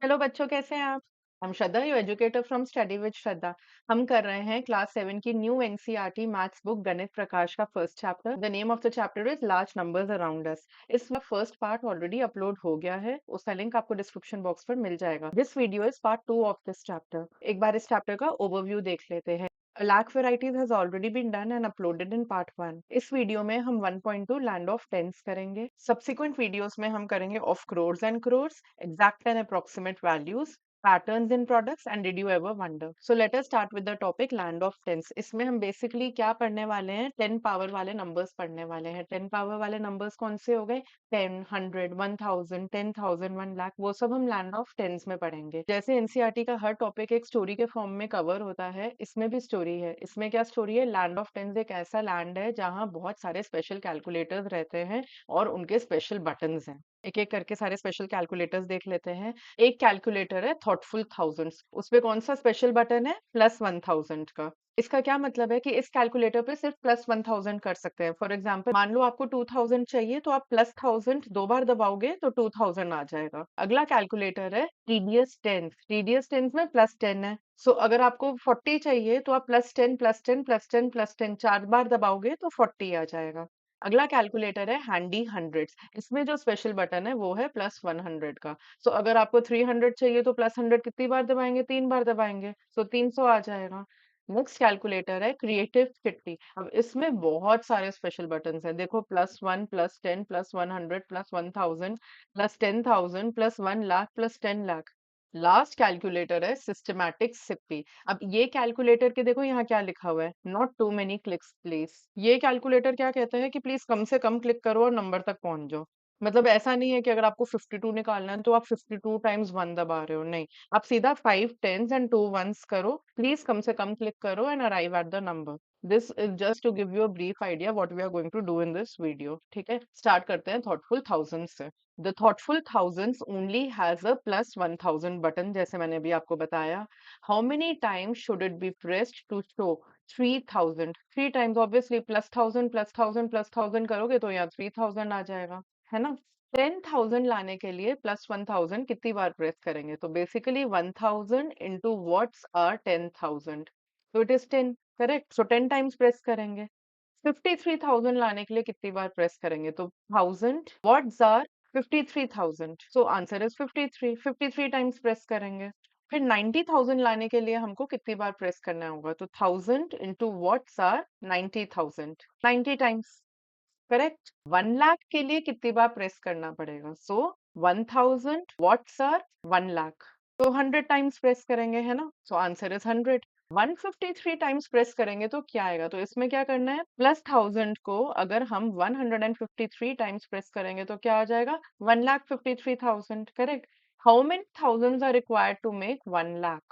Hello बच्चों, कैसे हैं आप? हम Shraddha, your educator from study with Shraddha. हम कर रहे हैं क्लास 7 की न्यू एनसीईआरटी मैथ्स बुक गणित प्रकाश का first chapter. The name of the chapter is large numbers around us. इसका फर्स्ट पार्ट ऑलरेडी अपलोड हो गया है, उसका लिंक आपको डिस्क्रिप्शन बॉक्स पर मिल जाएगा। This video is part 2 of this chapter. एक बार इस चैप्टर का ओवरव्यू देख लेते हैं। A lakh varieties has already been done and uploaded in part 1. इस वीडियो में हम 1.2 लैंड ऑफ टेंस करेंगे। सब्सिक्वेंट वीडियोस में हम करेंगे of crores and crores, exact and approximate values, patterns in products and did you ever wonder. So let us start with the topic land of tens. इसमें हम basically क्या पढ़ने वाले हैं? 10 पावर वाले नंबर्स पढ़ने वाले हैं। 10 पावर वाले नंबर्स कौन से हो गए? 10, 100, 1000, 10,000, 1 लाख, वो सब हम लैंड ऑफ टेंस में पढ़ेंगे। जैसे एनसीईआरटी का हर टॉपिक एक स्टोरी के फॉर्म में कवर होता है, इसमें भी स्टोरी है। इसमें क्या स्टोरी है? लैंड ऑफ टेंस एक ऐसा लैंड है जहाँ बहुत सारे स्पेशल कैलकुलेटर्स रहते हैं और उनके स्पेशल बटन्स हैं। एक एक करके सारे स्पेशल कैलकुलेटर्स देख लेते हैं। एक कैलकुलेटर है थॉटफुल थाउजेंड्स, उसपे कौन सा स्पेशल बटन है? +1000 का। इसका क्या मतलब है कि इस कैलकुलेटर पे सिर्फ +1000 कर सकते हैं। फॉर एग्जाम्पल, मान लो आपको 2000 चाहिए तो आप +1000 दो बार दबाओगे तो 2000 आ जाएगा। अगला कैलकुलेटर है टीडीएस टेंस। टीडीएस टेंस में +10 है। सो अगर आपको 40 चाहिए तो आप +10 +10 +10 +10 चार बार दबाओगे तो 40 आ जाएगा। अगला कैलकुलेटर है हैंडी हंड्रेड्स। इसमें जो स्पेशल बटन है वो है +100 का। सो अगर आपको 300 चाहिए तो +100 कितनी बार दबाएंगे? 3 बार दबाएंगे, सो 300 आ जाएगा। नेक्स्ट कैलकुलेटर है क्रिएटिव किट्टी। अब इसमें बहुत सारे स्पेशल बटन्स हैं। देखो, +1 +10 +100 +1000 +10,000 +1 लाख +10 लाख। लास्ट कैलकुलेटर है सिस्टमैटिक सिप्पी। अब ये कैलकुलेटर के देखो यहाँ क्या लिखा हुआ है, not too many clicks please. ये कैलकुलेटर क्या कहता है कि प्लीज कम से कम क्लिक करो और नंबर तक पहुंच जाओ। मतलब ऐसा नहीं है कि अगर आपको 52 निकालना है तो आप 52 टाइम्स 1 दबा रहे हो, नहीं। आप सीधा 5 टेंस एंड 2 वंस करो, प्लीज कम से कम क्लिक करो and arrive at the number. This is just to give you a brief idea what we are going to do in this video. ठीक है, स्टार्ट करते हैं थॉटफुल थाउजेंड से। The thoughtful thousands only has a +1000 button, जैसे मैंने अभी आपको बताया। How many times should it be pressed to show 3000? 3 times, obviously +1000 +1000 +1000 करोगे तो यहाँ 3000 आ जाएगा, है ना। 10,000 लाने के लिए +1000 कितनी बार प्रेस करेंगे? तो बेसिकली 1000 इंटू व्हाट्स आर 10,000, तो it is 10, correct. So 10 times press करेंगे। 53,000 लाने के लिए कितनी बार प्रेस करेंगे? तो 1000 what's are 53,000, so answer is 53। 53 times press करेंगे। फिर 90,000 लाने के लिए हमको कितनी बार प्रेस करना होगा? तो 1000 into what's are 90,000, 90 times, correct. 1 lakh के लिए कितनी बार प्रेस करना पड़ेगा? सो 1000 व्हाट्स आर 1 लाख, तो 100 टाइम्स प्रेस करेंगे, है ना। सो आंसर इज 100। 153 टाइम्स प्रेस करेंगे तो क्या आएगा? तो इसमें क्या करना है, +1000 को अगर हम 153 टाइम्स प्रेस करेंगे तो क्या आ जाएगा? 1,53,000, correct. How many thousands are required to make 1 lakh?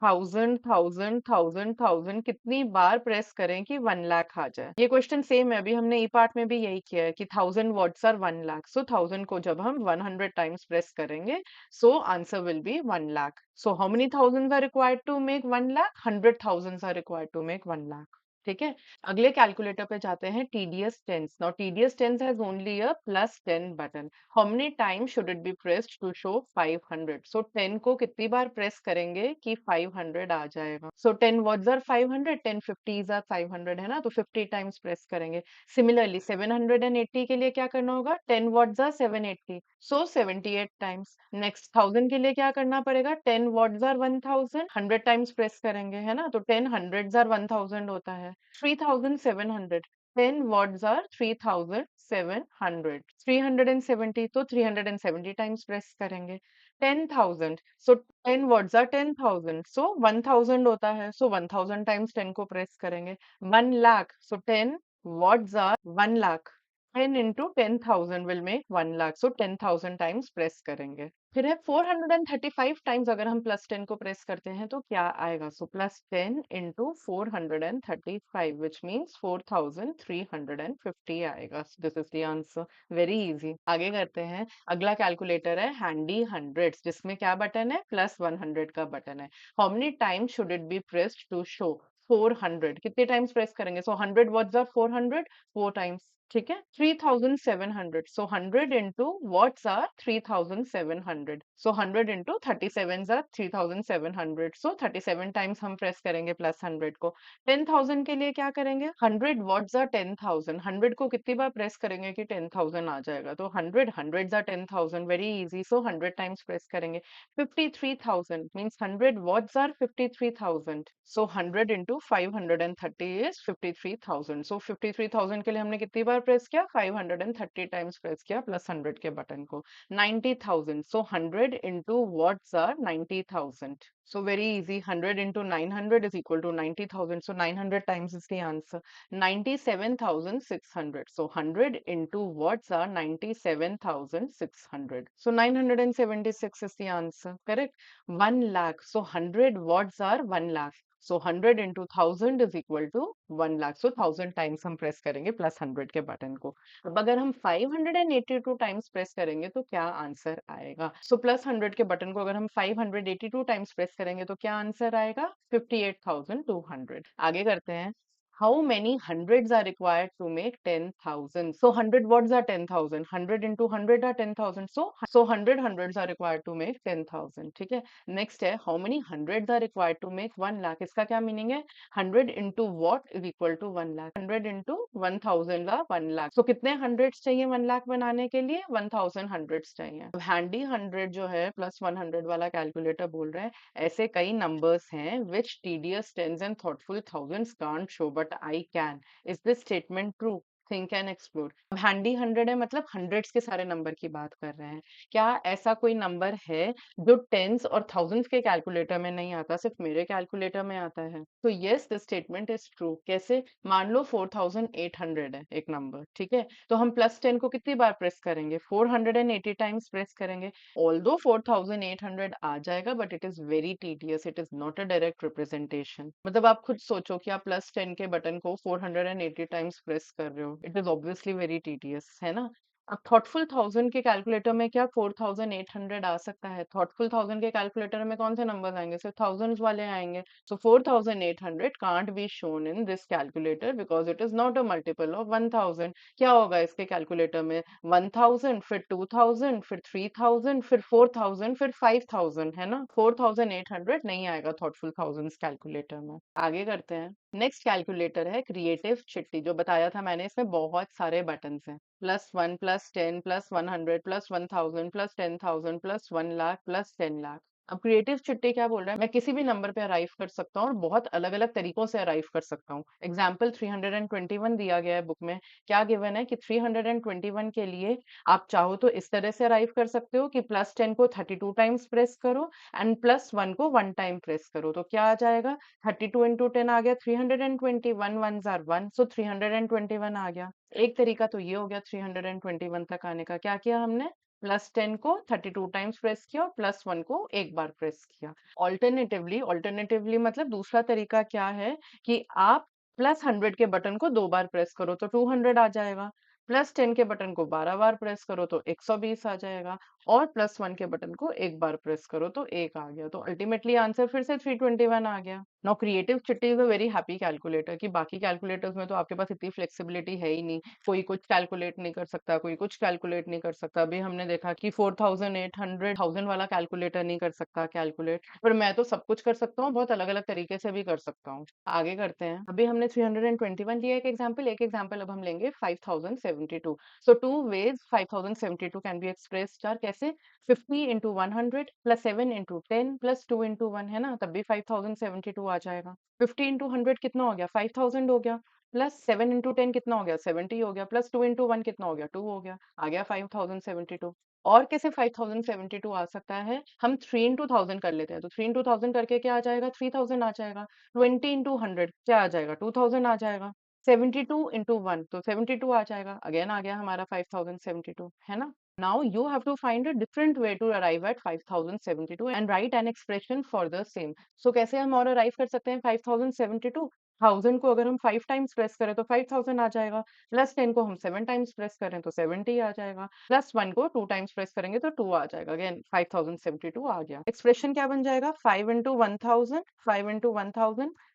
1000 कितनी बार प्रेस करें कि 1 लाख आ जाए? ये क्वेश्चन सेम है, अभी हमने ई पार्ट में भी यही किया है कि 1000 व्हाट्स आर 1 लाख। सो 1000 को जब हम 100 टाइम्स प्रेस करेंगे, so answer will be 1 lakh. So how many thousands are required to make 1 lakh? 100,000 are required to make 1 lakh. ठीक है, अगले कैलकुलेटर पे जाते हैं TDS tens. Now TDS tens has only a +10 button. How many time should it be pressed to show 500? So 10 को कितनी बार press करेंगे कि 500 आ जाएगा? सो 10 वर्ड्स आर 500, 10 50s आर 500, है ना, तो 50 टाइम्स प्रेस करेंगे। सिमिलरली 780 के लिए क्या करना होगा? 10 words are 780, so 78 times. Next 1000 के लिए क्या करना पड़ेगा? 10 वर्ड्स आर 1000, 100 टाइम्स प्रेस करेंगे, है ना, तो 10 हंड्रेड्स आर 1000 होता है। 3700, 10 words are 3700, 370 तो 370 टाइम्स प्रेस करेंगे। 10,000, सो 10 words are 10,000, सो 1000 होता है, सो 1000 टाइम्स 10 को प्रेस करेंगे। 1 लाख, सो 10 words are 1 lakh. 10 into 10,000 will make 1 lakh, so 10,000 times press करेंगे। फिर है 435 टाइम्स अगर हम +10 को प्रेस करते हैं तो क्या आएगा? सो +10 इंटू 435 विच मीन्स 4,350 आएगा। This is the answer, very easy. आगे करते हैं, अगला कैलकुलेटर है हैंडी हंड्रेड्स, जिसमें क्या बटन है? +100 का बटन है। How many time should it be pressed to show 400? कितने टाइम्स प्रेस करेंगे? So 100 words are 400, 4 times. ठीक है, 3700, so 100 into what's are 3700, so 100 into 37 are 3700, so 37 times हम प्रेस करेंगे प्लस 100 को। 10,000 के लिए क्या करेंगे, 100 व्हाट्स आर 10,000, 100 को कितनी बार प्रेस करेंगे कि 10,000 आ जाएगा, तो 100 hundreds are 10,000, very easy, so 100 times press करेंगे। 53,000 means 100 what's are 53,000, so 100 into 530 is 53,000, so 53,000 के लिए हमने कितनी बार प्रेस किया, 530 टाइम्स प्रेस किया प्लस 100 के बटन को। 90,000, so 100 into what's are 90,000, so very easy, 100 into 900 is equal to 90,000, so 900 times is the answer. 97,600, so 100 into watts are 97,600, so 976 is the answer, correct. 1 lakh, so 100 watts are 1 lakh, so 100 into 1000 is equal to 1 lakh, so 1000 times हम press करेंगे plus 100 के button को। अब अगर हम 582 times press करेंगे तो क्या आंसर आएगा, सो प्लस 100 के बटन को अगर हम 582 टाइम्स प्रेस करेंगे तो क्या आंसर आएगा, 58,200। आगे करते हैं, how many hundreds are required to make 10,000, so 100 what's are 10,000, 100 into 100 are 10,000, so 100 hundreds are required to make 10,000, ठीक है। नेक्स्ट है, how many hundreds are required to make 1 lakh, इसका क्या मीनिंग है, 100 into what is equal to 1 lakh, 100 into 1000 का 1 lakh, so कितने hundreds चाहिए 1 लाख बनाने के लिए, 1000 हंड्रेड्स चाहिए। अब हैंडी 100 जो है प्लस 100 वाला कैलकुलेटर बोल रहा है, ऐसे कई नंबर्स हैं which tedious tens and thoughtful thousands can't show but I can, is this statement true, think and explore. अब हैंडी 100 है मतलब हंड्रेड्स के सारे नंबर की बात कर रहे हैं, क्या ऐसा कोई नंबर है जो टेंस और थाउजेंड्स के कैलकुलेटर में नहीं आता, सिर्फ मेरे कैलकुलेटर में आता है, तो yes this statement is true. कैसे, मान लो 4800 है एक नंबर, ठीक है, तो हम प्लस 10 को कितनी बार प्रेस करेंगे, 480 टाइम्स प्रेस करेंगे। ऑल्दो 4800 आ जाएगा but it is very tedious, it is not a direct representation. मतलब आप खुद सोचो कि आप प्लस 10 के बटन को 480 टाइम्स प्रेस कर रहे हो, it is obviously very tedious, है ना। अब थॉटफुल 1000 के कैलकुलेटर में क्या 4800 आ सकता है, थॉटफुल 1000 के कैलकुलेटर में कौन से नंबर्स आएंगे, सिर्फ थाउजेंड्स वाले आएंगे, सो 4800 can't be shown in this calculator because it is not a multiple of 1000। क्या होगा इसके कैलकुलेटर में, 1000 फिर 2000 फिर 3000 फिर 4000 फिर 5000, है ना, 4800 नहीं आएगा थॉटफुल थाउजेंड्स कैलकुलेटर में। आगे करते हैं, नेक्स्ट कैलकुलेटर है क्रिएटिव चिट्टी, जो बताया था मैंने, इसमें बहुत सारे बटन्स हैं, +1 +10 +100 +1000 +10,000 +1 लाख +10 लाख। अब क्रिएटिव चिट्टी क्या बोल रहा है, मैं किसी भी नंबर पे अराइव कर सकता हूँ और बहुत अलग अलग तरीकों से अराइव कर सकता हूँ। एग्जाम्पल 321 दिया गया है बुक में, क्या गिवन है कि 321 के लिए आप चाहो तो इस तरह से अराइव कर सकते हो कि +10 को 32 टाइम्स प्रेस करो एंड +1 को 1 टाइम प्रेस करो, तो क्या आ जाएगा, 32 into 10 आ गया 320, 1 ones are 1, सो 321 आ गया। एक तरीका तो ये हो गया 321 तक आने का, क्या किया हमने, +10 को 32 टाइम्स प्रेस किया और +1 को एक बार प्रेस किया। ऑल्टरनेटिवली मतलब दूसरा तरीका क्या है कि आप +100 के बटन को 2 बार प्रेस करो तो 200 आ जाएगा, +10 के बटन को 12 बार प्रेस करो तो 120 आ जाएगा, और +1 के बटन को एक बार प्रेस करो तो 1 आ गया, तो अल्टीमेटली आंसर फिर से 321 आ गया। नाउ क्रिएटिव चिट्टी is a very happy calculator, कि बाकी कैलकुलेटर्स में तो आपके पास इतनी फ्लेक्सिबिलिटी है ही नहीं, कोई कुछ कैलकुलेट नहीं कर सकता, कोई कुछ कैलकुलेट नहीं कर सकता। अभी हमने देखा कि 4800 1000 वाला कैलकुलेटर नहीं कर सकता कैलकुलेट, पर मैं तो सब कुछ कर सकता हूँ, बहुत अलग अलग तरीके से भी कर सकता हूँ। आगे करते हैं, अभी हमने 321 लिया एक एग्जाम्पल अब हम लेंगे 5072। So two ways 5072 can be expressed are कैसे, 50 into 100 + 7 into 10 + 2 into 1, है ना, तब भी 5072 आ जाएगा। 50 into 100 कितना हो गया, 5000 हो गया, +7 into 10 कितना हो गया, 70 हो गया, +2 into 1 कितना हो गया, 2 हो गया, आ गया 5072। और कैसे 5072 आ सकता है, हम 3 into 1000 कर लेते हैं, तो 3 into 1000 करके क्या आ जाएगा, 3000 आ जाएगा। 20 into 100 क्या आ जाएगा, 2000 आ जाएगा। 72 into 1 तो 72 आ जाएगा, अगेन आ गया हमारा 5072, है ना। Now you have to find a different way to arrive at 5072 and write an expression for the same. So कैसे हम और arrive कर सकते हैं 5072, 1000 को अगर हम 5 टाइम्स प्रेस करें तो 5000 आ जाएगा, +10 को हम 7 टाइम्स प्रेस करें तो 70 आ जाएगा, +1 को 2 टाइम्स प्रेस करेंगे तो 2 आ जाएगा, अगेन 5072 आ गया। एक्सप्रेशन क्या बन जाएगा, 5 into 1000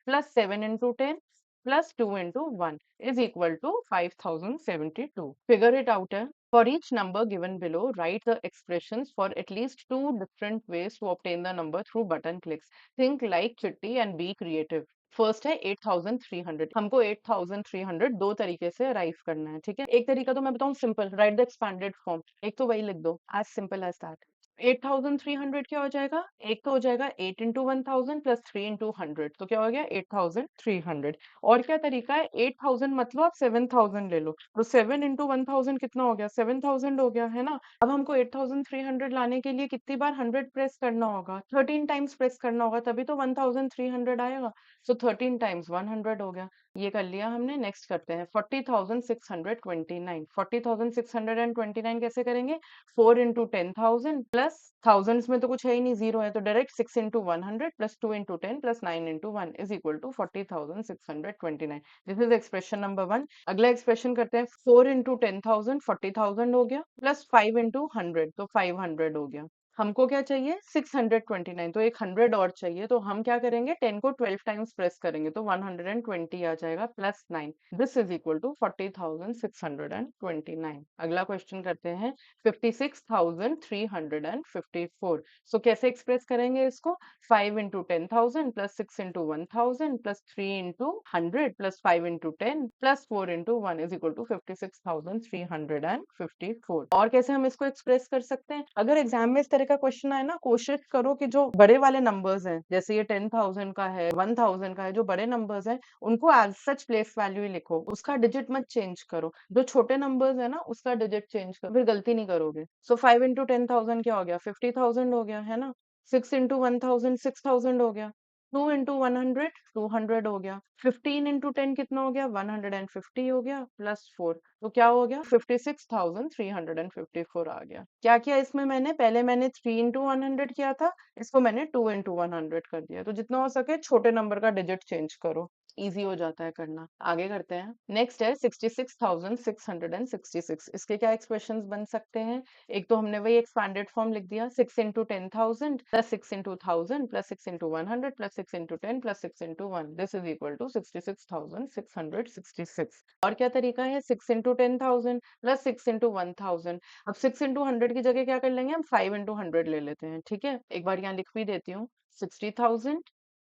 + 7 into 10 plus 2 into 1 is equal to 5072. Figure it out. For each number given below, write the expressions for at least 2 different ways to obtain the number through button clicks. Think like Chitti and be creative. First है 8300। हमको 8300 दो तरीके से arrive करना है, ठीक है। एक तरीका तो मैं बताऊं simple, right the expanded form. एक तो वही लिख दो, एज सिंपल एज दैट। 8300 क्या हो जाएगा? एक तो हो जाएगा 8 इंटू 1000 प्लस 3 इंटू 100, तो क्या हो गया 8300। और क्या तरीका है? 8000 मतलब आप 7000 ले लो, तो 7 इंटू 1000 कितना हो गया? 7000 हो गया, है ना। अब हमको 8300 लाने के लिए कितनी बार 100 प्रेस करना होगा? 13 टाइम्स प्रेस करना होगा, तभी तो 1300 आएगा। सो 13 टाइम्स 100 हो गया। ये कर लिया हमने। नेक्स्ट करते हैं 40629। 40629 कैसे करेंगे? 4 इंटू 10,000 प्लस थाउजेंड्स में तो कुछ है ही नहीं, जीरो है, तो direct 6 into 100 plus 2 into 10 plus 9 into 1 is equal to 40,629। This is expression number 1। अगला एक्सप्रेशन करते हैं 4 इंटू 10,000 40,000 हो गया, प्लस 5 इंटू 100 तो 500 हो गया। हमको क्या चाहिए? 629, तो एक 100 और चाहिए, तो हम क्या करेंगे? 10 को 12 टाइम्स प्रेस करेंगे तो 120 आ जाएगा plus 9। This is equal to 40,629। अगला क्वेश्चन करते हैं 56,354। सो कैसे एक्सप्रेस करेंगे इसको? 5 into 10,000 plus 6 into 1000 plus 3 into 100 plus 5 into 10 plus 4 into 1 is equal to 56,354। और कैसे हम इसको एक्सप्रेस कर सकते हैं? अगर एग्जाम में इस तरह का क्वेश्चन आए ना, कोशिश करो कि जो बड़े वाले नंबर्स हैं, जैसे ये 10,000 का है, 1000 का है, जो बड़े नंबर्स हैं उनको एज सच प्लेस वैल्यू ही लिखो, उसका डिजिट मत चेंज करो। जो छोटे नंबर्स है ना उसका डिजिट चेंज करो, फिर गलती नहीं करोगे। सो 5 इंटू 10,000 क्या हो गया? 50,000 हो गया, है ना। 6 इंटू 1000 6000 हो गया। 2 इंटू 100 200 हो गया। 15 इंटू 10 कितना हो गया? 150 हो गया प्लस 4, तो क्या हो गया? 56,354 आ गया। क्या किया इसमें मैंने? पहले मैंने 3 इंटू 100 किया था, इसको मैंने 2 इंटू 100 कर दिया। तो जितना हो सके छोटे नंबर का डिजिट चेंज करो, इजी हो जाता है करना। आगे करते हैं। नेक्स्ट है 66,666। इसके क्या एक्सप्रेशंस बन सकते हैं? एक तो हमने वही एक्सपैंडेड फॉर्म लिख दिया, 6 into 10,000 plus 6 into 1000 plus 6 into 100 plus 6 into 10 plus 6 into 1। This is equal to 66,666। और क्या तरीका है? 6 इंटू 10,000 प्लस 6 इंटू 1000। अब 6 इंटू 100 की जगह क्या कर लेंगे हम? 5 इंटू 100 ले लेते हैं, ठीक है। एक बार यहाँ लिख भी देती हूँ, 60,000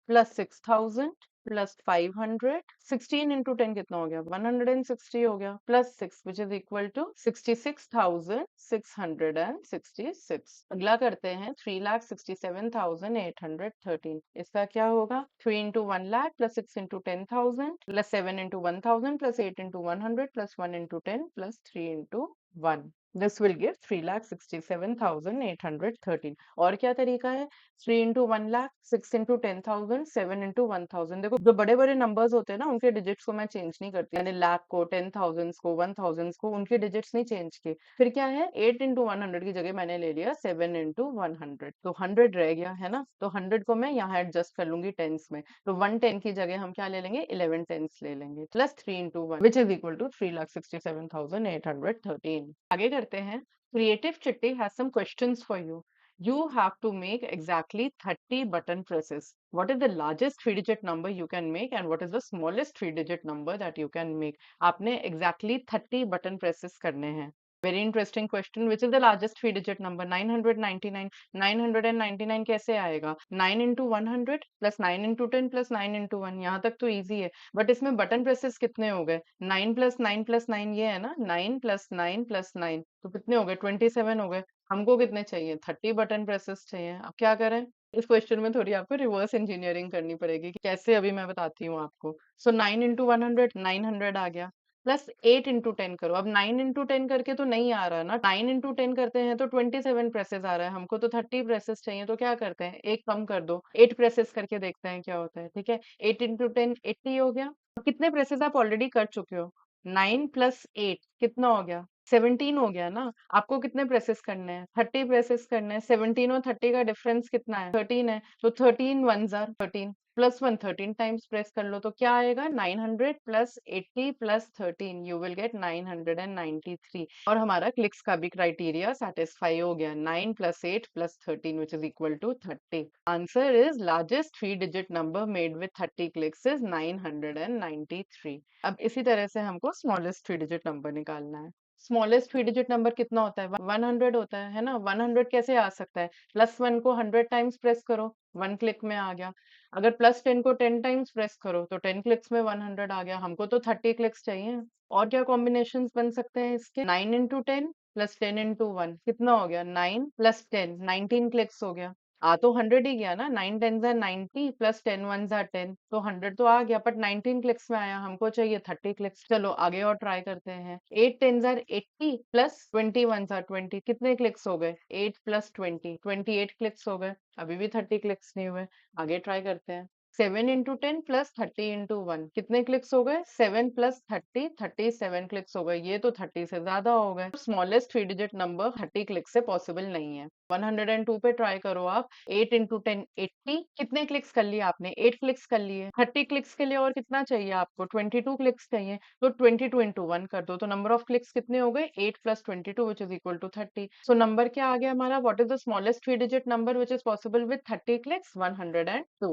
प्लस 6,000 प्लस 500। 16 इंटू 10 कितना हो गया? 160 हो गया, plus 6 which is equal to 66,666। अगला करते हैं 3,67,813। इसका क्या होगा? 3 into 1 lakh plus 6 into 10,000 plus 7 into 1000 plus 8 into 100 plus 1 into 10 plus 3 into 1। This will give 3,67,813। और क्या तरीका है? 3 इंटू 1 लाख, 6 इंटू 10,000, 7 इंटू 1000। देखो जो बड़े बड़े नंबर्स होते हैं ना उनके डिजिट्स को मैं चेंज नहीं करती, यानी लाख को, 10,000 को, 1000 को, उनके डिजिट्स नहीं चेंज किए। फिर क्या है? 8 इंटू 100 की जगह मैंने ले लिया 7 इंटू 100, तो 100 रह गया, है ना। तो 100 को मैं यहाँ एडजस्ट कर लूंगी टेंस में, तो 110 की जगह हम क्या ले लेंगे? 11 टेंस ले लेंगे, plus 3 into 1 which is equal to 3,67,813। आगे करते हैं। Creative Chitti has some questions for you. You have to make exactly 30 button presses. What is the largest three-digit number you can make and what is the smallest three-digit number that you can make? आपने exactly 30 button presses करने हैं। Very interesting question. Which is the largest three-digit number? 999. 999 कैसे आएगा? 9 into 100 plus 9 into 10 plus 9 into 1। यहाँ तक तो easy है, but इसमें बटन प्रेसेस कितने हो गए? 9 plus 9 plus 9 ये है ना, 9 plus 9 plus 9, तो कितने हो गए? 27 हो गए। हमको कितने चाहिए? 30 बटन प्रेसेस चाहिए। अब क्या करें? इस क्वेश्चन में थोड़ी आपको रिवर्स इंजीनियरिंग करनी पड़ेगी कि कैसे, अभी मैं बताती हूँ आपको। सो 9 इंटू 100 900 आ गया, प्लस 8 इंटू 10 करो। अब 9 इंटू 10 करके तो नहीं आ रहा ना, 9 इंटू 10 करते हैं तो 27 प्रेसेस आ रहा है, हमको तो 30 प्रेसेस चाहिए। तो क्या करते हैं? एक कम कर दो, 8 प्रेसेस करके देखते हैं क्या होता है, ठीक है। 8 इंटू 10 80 हो गया। अब कितने प्रेसेस आप ऑलरेडी कर चुके हो? 9 प्लस 8 कितना हो गया? 17 हो गया ना। आपको कितने प्रेसेस करने हैं? 30 प्रेसेस करने हैं। 17 और 30 का डिफरेंस कितना है? 13 है। तो 13 1s are 13 plus 1 13 times press कर लो तो क्या आएगा? 900 plus 80 plus 13 you will get 993। और हमारा क्लिक्स का भी क्राइटेरिया सेटिस्फाई हो गया। 9 plus 8 plus 13 which is equal to 30। Answer is largest 3 digit number made with 30 clicks is 993। अब इसी तरह से हमको स्मॉलेस्ट 3 डिजिट नंबर निकालना है। स्मॉलेस्ट 3 डिजिट नंबर कितना होता है? 100 होता है ना। 100 कैसे आ सकता है? +1 को 100 टाइम्स प्रेस करो, 1 क्लिक में आ गया। अगर +10 को 10 टाइम्स प्रेस करो तो 10 क्लिक्स में 100 आ गया। हमको तो 30 क्लिक्स चाहिए। और क्या कॉम्बिनेशंस बन सकते हैं इसके? 9 इंटू 10 प्लस 10 इंटू 1 कितना हो गया? 9 प्लस 10 19 क्लिक्स हो गया। आ तो 100 ही गया ना। 9 10 जा 90 प्लस 10 1 जा 10 तो 100 तो आ गया, बट 19 क्लिक्स में आया। हमको चाहिए 30 क्लिक्स। चलो आगे और ट्राई करते हैं। 8 10 जा 80 प्लस 20 1 जा 20 कितने क्लिक्स हो गए? 8 प्लस 20 28 क्लिक्स हो गए। अभी भी 30 क्लिक्स नहीं हुए। आगे ट्राई करते हैं। 7 इंटू 10 प्लस 30 इंटू 1 कितने क्लिक्स हो गए? 7 प्लस 30 37 क्लिक्स हो गए। ये तो 30 से ज्यादा हो गए। स्मॉलेस्ट 3 डिजिट नंबर 30 क्लिक से पॉसिबल नहीं है। 102 पे ट्राई करो आप। 8 इंटू 10 80 कितने क्लिक्स कर लिए आपने? 8 क्लिक्स कर लिए। 30 क्लिक्स के लिए और कितना चाहिए आपको? 22 क्लिक्स चाहिए। तो 22 इंटू 1 कर दो तो नंबर ऑफ क्लिक्स कितने हो गए? 8 plus 22 which is equal to 30। So number क्या आ गया हमारा? What is the smallest 3 digit number which is possible with 30 clicks? 102।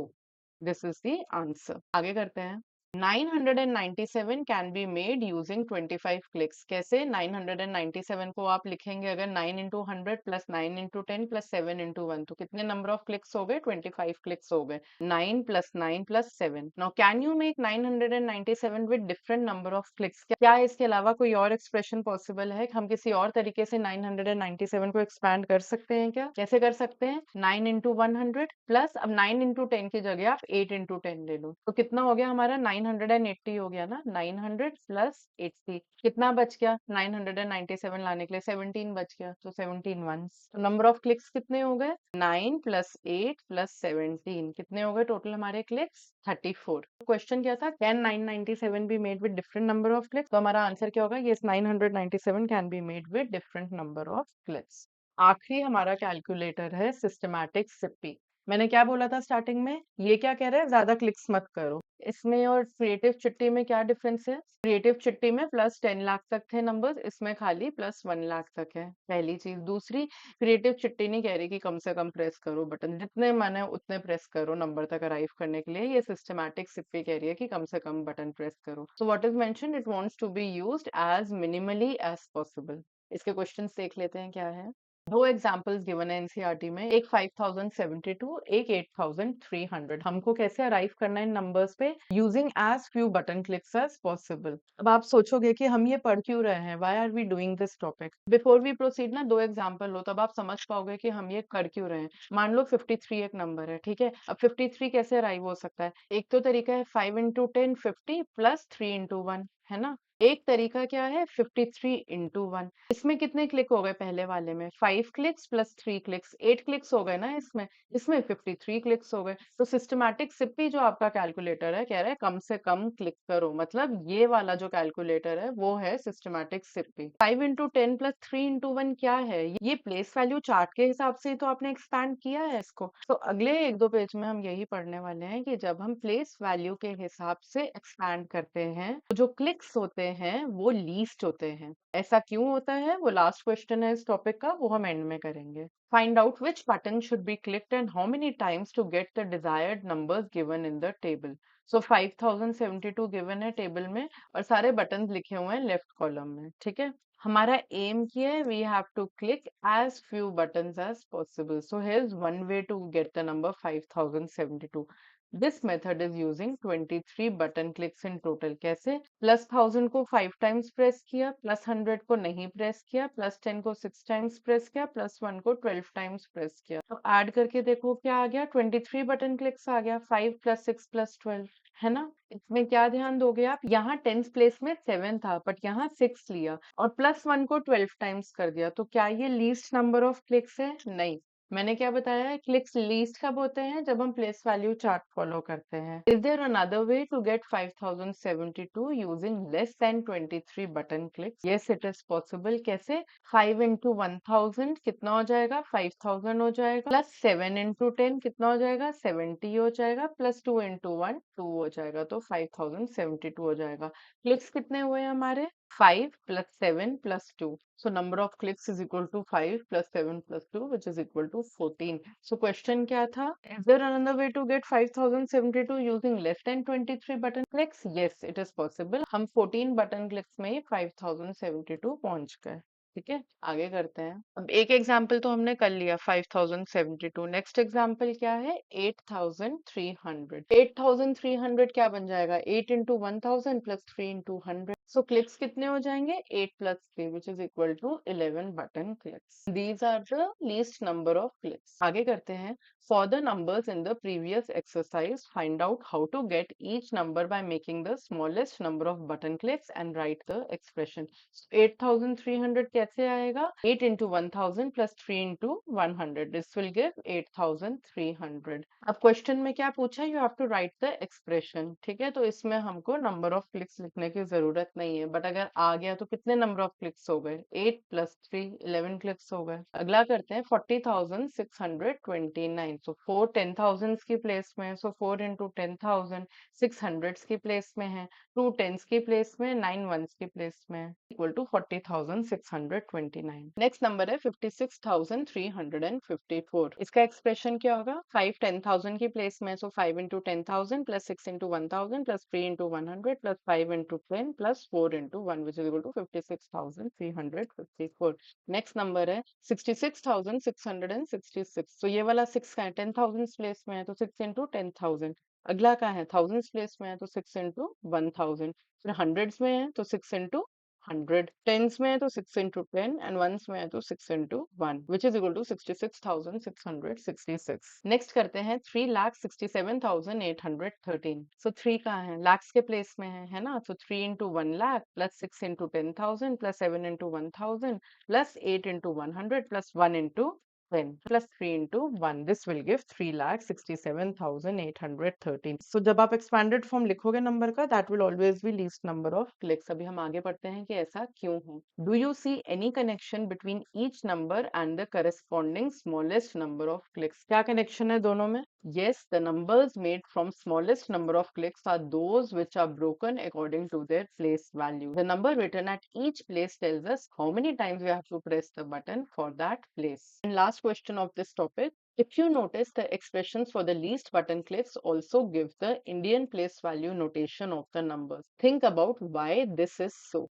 This is the answer. आगे करते हैं। 997 can be made using 25 clicks. कैसे? 997 को आप लिखेंगे अगर 9 into 100 plus 9 into 10 plus 7 into 1 तो कितने नंबर ऑफ क्लिक्स हो गए? 25 क्लिक्स हो गए। 9 plus 9 plus 7। Now can you make 997 with different number of clicks? क्या इसके अलावा कोई और एक्सप्रेशन पॉसिबल है? हम किसी और तरीके से 997 को एक्सपैंड कर सकते हैं क्या? कैसे कर सकते हैं? 9 इंटू 100 प्लस अब 9 इंटू 10 की जगह आप 8 इंटू 10 ले लो तो कितना हो गया हमारा? 980 हो गया ना। 900 प्लस 80 कितना बच गया? 997 लाने के लिए 17 बच गया तो 17 वंस। तो नंबर ऑफ क्लिक्स कितने हो गए? 9 प्लस 8 प्लस 17 कितने हो गए टोटल हमारे क्लिक्स? 34। क्वेश्चन क्या था? Can 997 be made with different number of clicks? तो हमारा आंसर क्या होगा? Yes 997 can be made with different number of clicks. आखिरी हमारा कैलकुलेटर है सिस्टमैटिक सिप्पी। मैंने क्या बोला था स्टार्टिंग में? ये क्या कह रहा है? ज्यादा क्लिक्स मत करो। इसमें और क्रिएटिव चिट्ठी में क्या डिफरेंस है? क्रिएटिव चिट्ठी में प्लस 10 लाख तक थे नंबर्स, इसमें खाली प्लस 1 लाख तक है। पहली चीज। दूसरी, क्रिएटिव चिट्ठी नहीं कह रही कि कम से कम प्रेस करो बटन, जितने मन है उतने प्रेस करो नंबर तक अराइव करने के लिए। ये सिस्टमैटिक सिप्पी कह रही है कि कम से कम बटन प्रेस करो। So what is mentioned? It wants to be used as minimally as possible. इसके क्वेश्चंस देख लेते हैं क्या है। दो एग्जाम्पल्स गिवन है एनसीईआरटी में, एक 5072, एक 8300। हमको कैसे अराइव करना है इन नंबर्स पे? Using as few button clicks as possible. अब आप सोचोगे कि हम ये पढ़ क्यों रहे हैं? Why are we doing this topic? Before we proceed ना, दो एग्जाम्पल लो तब आप समझ पाओगे कि हम ये कर क्यों रहे हैं। मान लो 53 एक नंबर है, ठीक है। अब 53 कैसे अराइव हो सकता है? एक तो तरीका है 5 इंटू 10 50 प्लस 3 इंटू 1, है ना। एक तरीका क्या है? 53 इंटू 1। इसमें कितने क्लिक हो गए? पहले वाले में 5 क्लिक्स प्लस 3 क्लिक्स, 8 क्लिक्स हो गए ना इसमें। इसमें 53 क्लिक्स हो गए। तो सिस्टमैटिक सिप्पी जो आपका कैलकुलेटर है कह रहा है कम से कम क्लिक करो, मतलब ये वाला जो कैलकुलेटर है वो है systematic Sippy. 5 into 10 plus 3 into 1 क्या है? ये प्लेस वैल्यू चार्ट के हिसाब से ही तो आपने एक्सपैंड किया है इसको। तो अगले एक दो पेज में हम यही पढ़ने वाले हैं कि जब हम प्लेस वैल्यू के हिसाब से एक्सपैंड करते हैं तो जो क्लिक्स होते हैं वो लीस्ट होते हैं। ऐसा क्यों होता है? वो लास्ट क्वेश्चन है इस टॉपिक का, वो हम एंड में करेंगे। Find out which button should be clicked and how many times to get the desired numbers given in the table. So 5072 given है टेबल में और सारे बटन लिखे हुए हैं लेफ्ट कॉलम में, ठीक है। हमारा एम क्या है? We have to click as few buttons as possible. So here's one way to get the number 5072. This method is using 23 button clicks in total. कैसे? प्लस 1000 को 5 टाइम्स प्रेस किया, plus 100 को नहीं प्रेस किया, plus 10 को 6 times press किया, plus 1 को 12 times press किया। तो ऐड करके देखो क्या आ गया? 23 बटन क्लिक्स आ गया। 5 प्लस 6 प्लस 12, है ना। इसमें क्या ध्यान दोगे आप? यहाँ टेंस प्लेस में 7 था बट यहाँ 6 लिया और प्लस 1 को 12 टाइम्स कर दिया। तो क्या ये लीस्ट नंबर ऑफ क्लिक्स है? नहीं। मैंने क्या बताया है, क्लिक्स लीस्ट कब होते हैं, जब हम प्लेस वैल्यू चार्ट फॉलो करते हैं। Is there another way to get 5072 using less than 23 button clicks? Yes it is possible. कैसे? 5 इंटू 1000 कितना हो जाएगा? 5000 हो जाएगा, प्लस 7 इंटू 10 कितना हो जाएगा? 70 हो जाएगा, प्लस 2 इंटू 1 2 हो जाएगा, तो 5072 हो जाएगा। क्लिक्स कितने हुए हमारे? 5 plus 7 plus 2. So number of clicks is equal to 5 plus 7 plus 2, which is equal to 14. So question क्या था? Is there another way to get 5072 using less than 23 button clicks? Yes, it is possible. हम 14 button clicks में ही 5072 पहुंच गए। ठीक है, आगे करते हैं। अब एक एग्जाम्पल तो हमने कर लिया 5072। नेक्स्ट एग्जाम्पल क्या है? 8300। 8300 क्या बन जाएगा? 8 into 1000 plus 3 into 100। So clicks कितने हो जाएंगे? 8 plus 3 which is equal to 11 button clicks. These are the least number of clicks. आगे करते हैं। For the numbers in the previous exercise, find out how to get each number by making the smallest number of button clicks and write the expression. So 8300 कैसे आएगा? 8 into 1000 plus 3 into 100. This will give 8300. अब question में क्या पूछा? You have to write the expression. ठीक है, तो इसमें हमको number of clicks लिखने की जरूरत नहीं है, बट अगर आ गया तो कितने number of clicks हो गए? 8 plus 3 11 clicks हो गए। अगला करते हैं 40,629। so 4 10,000 की प्लेस में है, so 4 into 10,000 600 की प्लेस में है, 2 10s की प्लेस में, 9 1s की प्लेस में, इक्वल टू 40,629। नेक्स्ट नंबर है 56,354। इसका एक्सप्रेशन क्या होगा? 5 10,000 की प्लेस में, so 5 into 10,000 plus 6 into 1,000 plus 3 into 100 plus 5 into 10 plus 4 into 1, which is equal to 56,354। Next number है 66,666। तो ये वाला 6 का है, 10,000 प्लेस में है, तो 6 इंटू 10,000। अगला का है 1000 प्लेस में है, तो 6 इंटू 1000। फिर हंड्रेड्स में है, तो 6 इंटू 100। टेंस में है तो 6 इंटू 10 एंड वंस में है तो 6 into 1, which is equal to 66,666। Next करते हैं 3,67,813। सो 3 कहाँ है? लैक्स के प्लेस में है ना? तो 3 into 1 lakh plus 6 into 10,000 plus 7 into 1000 plus 8 into 100 plus 1 into 10 plus 3 into 1. This will give 3,67,813. So जब आप expanded form लिखोगे नंबर का, that will always be least number of clicks. अभी हम आगे पढ़ते हैं कि ऐसा क्यों है। Do you see any connection between each number and the corresponding smallest number of clicks? क्या connection है दोनों में? Yes, the numbers made from smallest number of clicks are those which are broken according to their place value. The number written at each place tells us how many times we have to press the button for that place. And last question of this topic. If you notice, the expressions for the least button clicks also give the Indian place value notation of the numbers. Think about why this is so.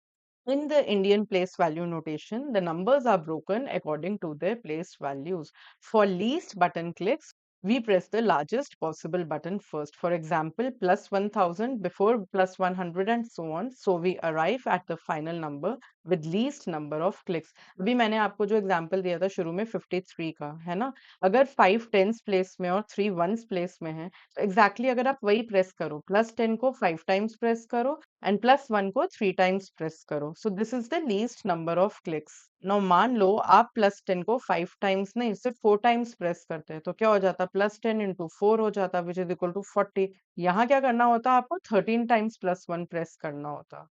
In the Indian place value notation, the numbers are broken according to their place values. For least button clicks, we press the largest possible button first. For example, plus 1000 before plus 100 and so on. So we arrive at the final number with least number of clicks. अभी मैंने आपको जो example दिया था शुरू में 53 का, है ना? अगर 5 टेंस प्लेस में और 3 वंस प्लेस में है, तो एग्जैक्टली अगर आप वही प्रेस करो, प्लस 10 को 5 टाइम्स प्रेस करो एंड प्लस 1 को 3 टाइम्स प्रेस करो। So this is the least number of clicks. Now मान लो आप प्लस 10 को 5 टाइम्स नहीं, सिर्फ 4 टाइम्स प्रेस करते हैं, तो क्या हो जाता? प्लस 10 इंटू 4 हो जाता, विच इज इक्वल टू 40। यहाँ क्या करना होता? आपको 13 टाइम्स प्लस 1 प्रेस करना होता।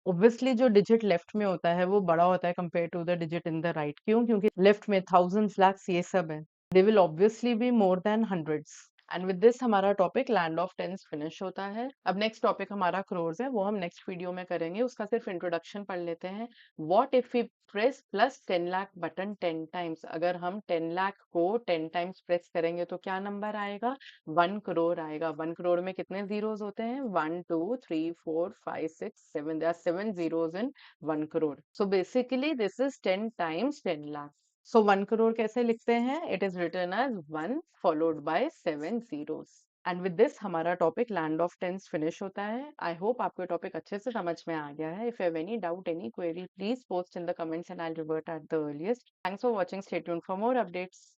ऑब्वियसली जो डिजिट लेफ्ट में होता है वो बड़ा होता है compare to the digit in the right. क्यों? क्योंकि लेफ्ट में थाउजेंड्स, लैक्स ये सब है, they will obviously be more than hundreds. And with this हमारा topic land of tens finish होता है। अब नेक्स्ट टॉपिक हमारा क्रोर्स है, वो हम नेक्स्ट वीडियो में करेंगे। उसका सिर्फ इंट्रोडक्शन पढ़ लेते हैं। What if we press plus 10 lakh button 10 times? अगर हम 10 लाख को 10 टाइम्स प्रेस करेंगे तो क्या नंबर आएगा? 1 करोड़ आएगा। 1 करोड़ में कितने जीरोस होते हैं? 1 2 3 4 5 6 7। There are 7 zeros in 1 crore. So basically this is 10 times 10 lakh. So 1 crore कैसे लिखते हैं? It is written as 1 followed by 7 zeros. And with this हमारा topic land of tens finish होता है। आई होप आपको topic अच्छे से समझ में आ गया है। If you have any doubt, any query, please post in the comments and I will revert at the earliest. Thanks for watching. Stay tuned for more updates.